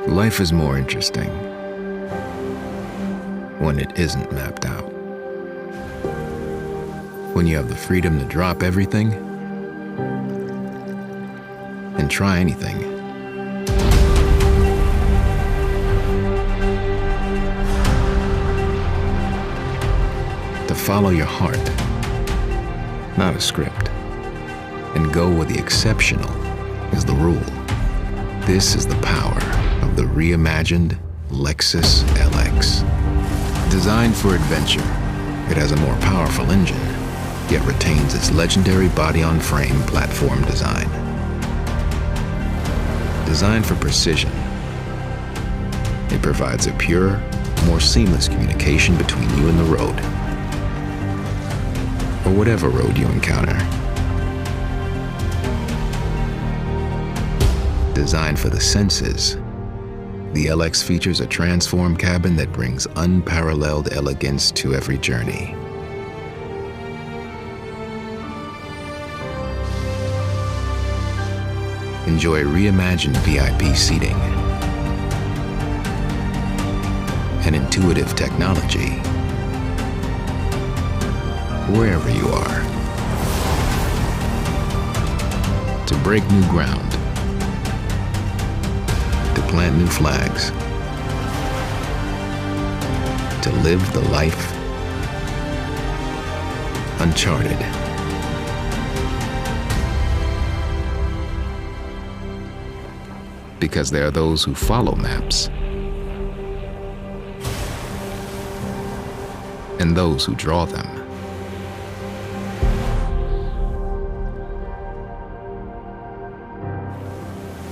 Life is more interesting when it isn't mapped out. When you have the freedom to drop everything and try anything. To follow your heart, not a script, and go where the exceptional is the rule. This is the power of the reimagined Lexus LX. Designed for adventure, it has a more powerful engine, yet retains its legendary body-on-frame platform design. Designed for precision, it provides a pure, more seamless communication between you and the road, or whatever road you encounter. Designed for the senses, the LX features a transform cabin that brings unparalleled elegance to every journey. Enjoy reimagined VIP seating and intuitive technology wherever you are. To break new ground, to plant new flags, to live the life uncharted. Because there are those who follow maps and those who draw them.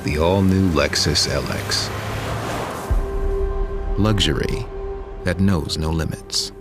The all-new Lexus LX. Luxury that knows no limits.